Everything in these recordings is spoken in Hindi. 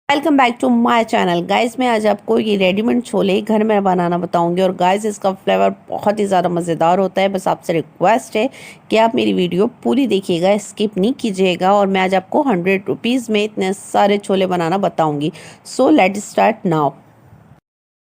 Welcome back to my channel guys. मैं आज आपको ये रेडीमेड छोले घर में बनाना बताऊंगी और गाइस इसका फ्लेवर बहुत ही ज़्यादा मज़ेदार होता है। बस आपसे रिक्वेस्ट है कि आप मेरी वीडियो पूरी देखिएगा, स्किप नहीं कीजिएगा। और मैं आज आपको 100 रुपीज़ में इतने सारे छोले बनाना बताऊंगी। So let start now.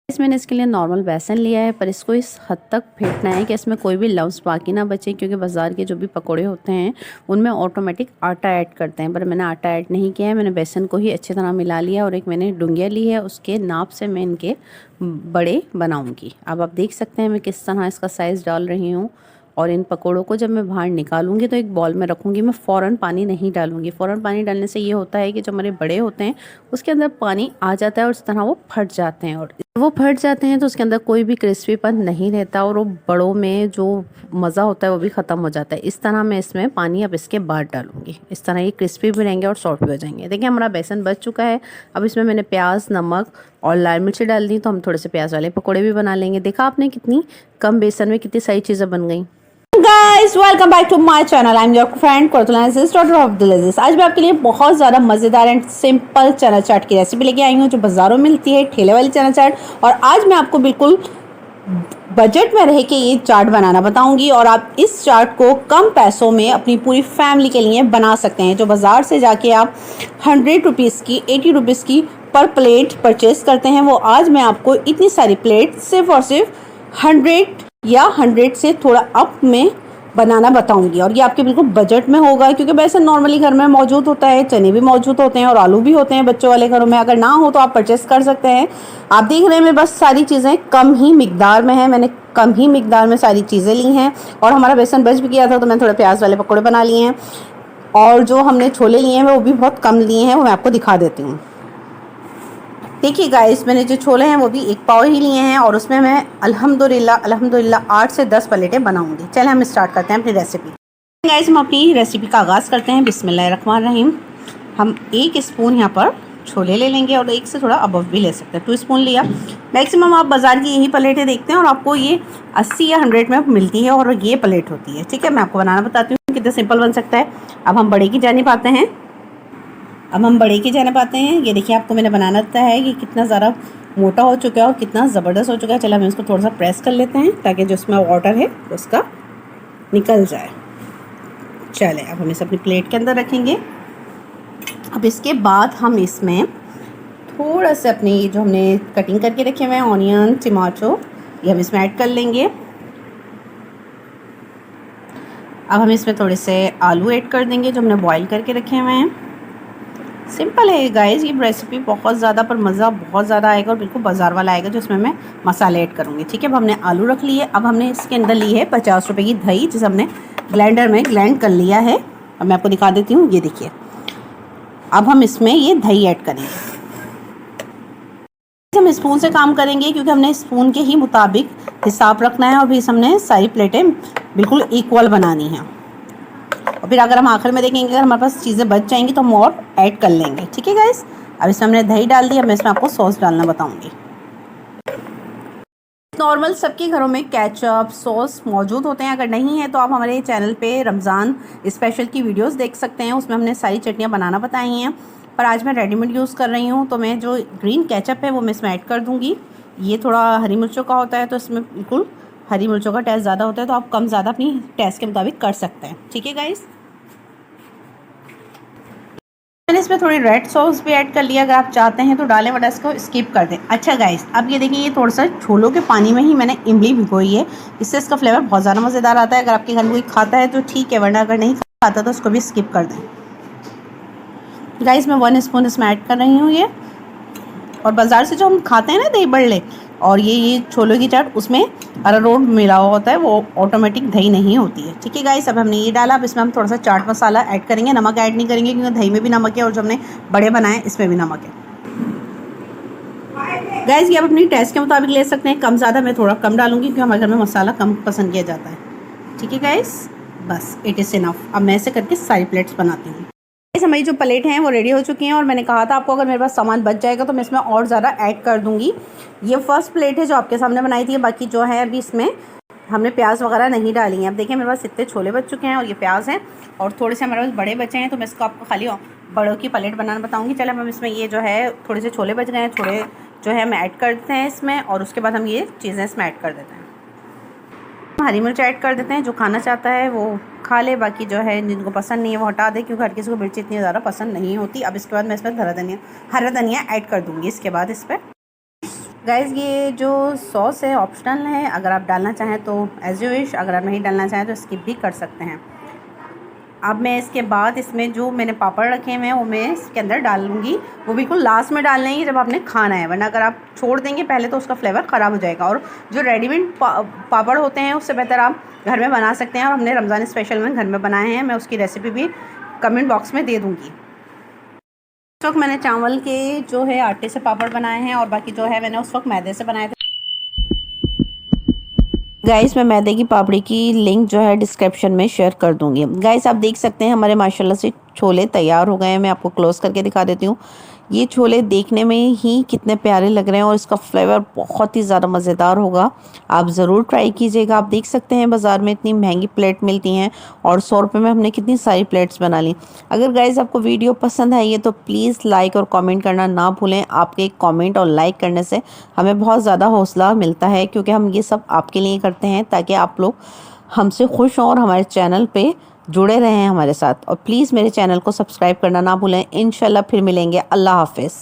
मैंने इसके लिए नॉर्मल बेसन लिया है, पर इसको इस हद तक फेंटना है कि इसमें कोई भी लम्स बाकी ना बचे, क्योंकि बाज़ार के जो भी पकोड़े होते हैं उनमें ऑटोमेटिक आटा ऐड करते हैं, पर मैंने आटा ऐड नहीं किया है। मैंने बेसन को ही अच्छी तरह मिला लिया और एक मैंने डुंगिया ली है, उसके नाप से मैं इनके बड़े बनाऊंगी। अब आप देख सकते हैं मैं किस तरह इसका साइज़ डाल रही हूँ। और इन पकोड़ों को जब मैं बाहर निकालूंगी तो एक बॉल में रखूंगी। मैं फ़ौरन पानी नहीं डालूंगी। फ़ौरन पानी डालने से ये होता है कि जो हमारे बड़े होते हैं उसके अंदर पानी आ जाता है और इस तरह वो फट जाते हैं, और वो फट जाते हैं तो उसके अंदर कोई भी क्रिस्पीपन नहीं रहता और वो बड़ों में जो मज़ा होता है वो भी ख़त्म हो जाता है। इस तरह मैं इसमें पानी अब इसके बाद डालूंगी। इस तरह ये क्रिस्पी भी रहेंगे और सॉफ्ट भी हो जाएंगे। देखिए हमारा बेसन बच चुका है। अब इसमें मैंने प्याज, नमक और लाल मिर्ची डाल दी, तो हम थोड़े से प्याज वाले पकौड़े भी बना लेंगे। देखा आपने कितनी कम बेसन में कितनी सारी चीज़ें बन गई। Guys welcome back to my channel. I am your friend daughter of दिलीज। आज मैं आपके लिए बहुत ज़्यादा मज़ेदार एंड सिंपल चना चाट की रेसिपी लेके आई हूँ, जो बाज़ारों में मिलती है, ठेले वाली चना चाट। और आज मैं आपको बिल्कुल बजट में रह के ये चाट बनाना बताऊंगी, और आप इस चाट को कम पैसों में अपनी पूरी फैमिली के लिए बना सकते हैं। जो बाज़ार से जाके आप 100 रुपीज़ की, 80 रुपीज़ की पर प्लेट परचेज करते हैं, वो आज मैं आपको इतनी सारी प्लेट सिर्फ और सिर्फ 100 या 100 से थोड़ा अप में बनाना बताऊंगी। और ये आपके बिल्कुल बजट में होगा, क्योंकि वैसे नॉर्मली घर में मौजूद होता है, चने भी मौजूद होते हैं और आलू भी होते हैं बच्चों वाले घरों में। अगर ना हो तो आप परचेस कर सकते हैं। आप देख रहे हैं मैं बस सारी चीज़ें कम ही मिकदार में है, मैंने कम ही मिकदार में सारी चीज़ें ली हैं। और हमारा बेसन बच भी गया था तो मैंने थोड़े प्याज वाले पकौड़े बना लिए हैं। और जो हमने छोले लिए हैं वो भी बहुत कम लिए हैं, वो मैं आपको दिखा देती हूँ। देखिए गाइस, मैंने जो छोले हैं वो भी 1 पाव ही लिए हैं, और उसमें मैं अल्हम्दुलिल्लाह 8 से 10 प्लेटें बनाऊंगी। चलें हम स्टार्ट करते हैं अपनी रेसिपी। गाइस हम अपनी रेसिपी का आगाज़ करते हैं। बिस्मिल्लाहिर्रहमानिर्रहीम। हम 1 स्पून यहाँ पर छोले ले लेंगे, और 1 से थोड़ा अबव भी ले सकते हैं। 2 स्पून लिया। मैक्सिमम आप बाज़ार की यही प्लेटें देखते हैं और आपको ये 80 या 100 में मिलती है, और ये प्लेट होती है। ठीक है, मैं आपको बनाना बताती हूँ कितना सिंपल बन सकता है। अब हम बड़े की जानिब आते हैं। ये देखिए आपको मैंने बनाना होता है कि कितना ज़्यादा मोटा हो चुका है और कितना ज़बरदस्त हो चुका है। चलो हम इसको थोड़ा सा प्रेस कर लेते हैं ताकि जो इसमें वाटर है उसका निकल जाए। चले अब हम इसे अपनी प्लेट के अंदर रखेंगे। अब इसके बाद हम इसमें थोड़ा सा अपने ये जो हमने कटिंग करके रखे हुए हैं ऑनियन, टमाटो, ये हम इसमें ऐड कर लेंगे। अब हम इसमें थोड़े से आलू ऐड कर देंगे जो हमने बॉईल करके रखे हुए हैं। सिंपल है गाइस ये रेसिपी, बहुत ज़्यादा पर मज़ा बहुत ज़्यादा आएगा और बिल्कुल बाज़ार वाला आएगा जो इसमें मैं मसाले ऐड करूँगी। ठीक है, अब हमने आलू रख लिए। अब हमने इसके अंदर ली है 50 रुपये की दही, जिसे हमने ब्लेंडर में ग्राइंड कर लिया है। अब मैं आपको दिखा देती हूँ, ये देखिए। अब हम इसमें ये दही ऐड करेंगे। हम स्पून से काम करेंगे क्योंकि हमने स्पून के ही मुताबिक हिसाब रखना है, और फिर हमने सारी प्लेटें बिल्कुल इक्वल बनानी हैं। और फिर अगर हम आखिर में देखेंगे अगर हमारे पास चीज़ें बच जाएंगी तो हम और ऐड कर लेंगे। ठीक है गाइस, अब इसमें हमने दही डाल दी। अब मैं इसमें आपको सॉस डालना बताऊंगी। नॉर्मल सबके घरों में केचप, सॉस मौजूद होते हैं। अगर नहीं है तो आप हमारे चैनल पे रमज़ान स्पेशल की वीडियोस देख सकते हैं, उसमें हमने सारी चटनियाँ बनाना बताई हैं। पर आज मैं रेडीमेड यूज़ कर रही हूँ, तो मैं जो ग्रीन केचप है वो मैं इसमें ऐड कर दूँगी। ये थोड़ा हरी मिर्चों का होता है, तो इसमें बिल्कुल हरी मिर्चों का टेस्ट ज़्यादा होता है, तो आप कम ज़्यादा अपनी टेस्ट के मुताबिक कर सकते हैं। ठीक है गाइस, मैंने इसमें थोड़ी रेड सॉस भी ऐड कर लिया। अगर आप चाहते हैं तो डालें, वरना इसको स्किप कर दें। अच्छा गाइस, अब ये देखिए ये थोड़ा सा छोलों के पानी में ही मैंने इमली भिगोई है। इससे इसका फ्लेवर बहुत ज़्यादा मज़ेदार आता है। अगर आपके घर में कोई खाता है तो ठीक है, वरना अगर नहीं खाता तो उसको भी स्किप कर दें। गाइस मैं 1 स्पून इसमें ऐड कर रही हूँ ये। और बाज़ार से जो हम खाते हैं ना दही बड़े, और ये छोलों की चाट, उसमें अरारोट मिला हुआ होता है, वो ऑटोमेटिक दही नहीं होती है। ठीक है गाइस, अब हमने ये डाला। अब इसमें हम थोड़ा सा चाट मसाला ऐड करेंगे। नमक ऐड नहीं करेंगे क्योंकि दही में भी नमक है और जो हमने बड़े बनाए इसमें भी नमक है। गाइस ये आप अपनी टेस्ट के मुताबिक ले सकते हैं, कम ज़्यादा मैं थोड़ा कम डालूंगी क्योंकि हमारे घर में मसाला कम पसंद किया जाता है। ठीक है गाइस, बस इट इज़ इनफ। अब मैं ऐसे करके सारी प्लेट्स बनाती हूँ। हमारी जो प्लेट हैं वो रेडी हो चुकी हैं, और मैंने कहा था आपको अगर मेरे पास सामान बच जाएगा तो मैं इसमें और ज़्यादा ऐड कर दूंगी। ये फर्स्ट प्लेट है जो आपके सामने बनाई थी, बाकी जो है अभी इसमें हमने प्याज वगैरह नहीं डाली है। अब देखिए मेरे पास इतने छोले बच चुके हैं और ये प्याज हैं और थोड़े से हमारे पास बड़े बचे हैं, तो मैं इसको आपको खाली बड़ों की प्लेट बनाना बताऊंगी। चलो हम इसमें ये जो है थोड़े से छोले बच गए हैं, छोले जो है हम ऐड कर देते हैं इसमें, और उसके बाद हम ये चीज़ें इसमें ऐड कर देते हैं। हरी मिर्च ऐड कर देते हैं, जो खाना चाहता है वो खा ले, बाकी जो है जिनको पसंद नहीं है वो हटा दे, क्योंकि हर किसी को मिर्ची इतनी ज़्यादा पसंद नहीं होती। अब इसके बाद मैं इसमें हरा धनिया ऐड कर दूँगी इसके बाद इस पर। गाइज़ ये जो सॉस है ऑप्शनल है, अगर आप डालना चाहें तो एज यू विश, अगर आप नहीं डालना चाहें तो स्किप भी कर सकते हैं। अब मैं इसके बाद इसमें जो मैंने पापड़ रखे हुए हैं वो मैं इसके अंदर डालूंगी, वो बिल्कुल लास्ट में डालना है जब आपने खाना है, वरना अगर आप छोड़ देंगे पहले तो उसका फ्लेवर ख़राब हो जाएगा। और जो रेडीमेड पापड़ होते हैं उससे बेहतर आप घर में बना सकते हैं, और हमने रमज़ान स्पेशल में घर में बनाए हैं, मैं उसकी रेसिपी भी कमेंट बॉक्स में दे दूँगी। इस वक्त मैंने चावल के जो है आटे से पापड़ बनाए हैं और बाकी जो है मैंने उस वक्त मैदे से बनाए थे। गाइस मैं मैदे की पापड़ी की लिंक जो है डिस्क्रिप्शन में शेयर कर दूंगी। गाइस आप देख सकते हैं हमारे माशाल्लाह से छोले तैयार हो गए हैं। मैं आपको क्लोज करके दिखा देती हूँ। ये छोले देखने में ही कितने प्यारे लग रहे हैं और इसका फ्लेवर बहुत ही ज़्यादा मज़ेदार होगा। आप ज़रूर ट्राई कीजिएगा। आप देख सकते हैं बाज़ार में इतनी महंगी प्लेट मिलती हैं और 100 रुपये में हमने कितनी सारी प्लेट्स बना ली। अगर गाइस आपको वीडियो पसंद आई है तो प्लीज़ लाइक और कमेंट करना ना भूलें। आपके एक कमेंट और लाइक करने से हमें बहुत ज़्यादा हौसला मिलता है, क्योंकि हम ये सब आपके लिए करते हैं ताकि आप लोग हमसे खुश हों और हमारे चैनल पे जुड़े रहें हमारे साथ। और प्लीज़ मेरे चैनल को सब्सक्राइब करना ना भूलें। इंशाल्लाह फिर मिलेंगे। अल्लाह हाफ़िज़।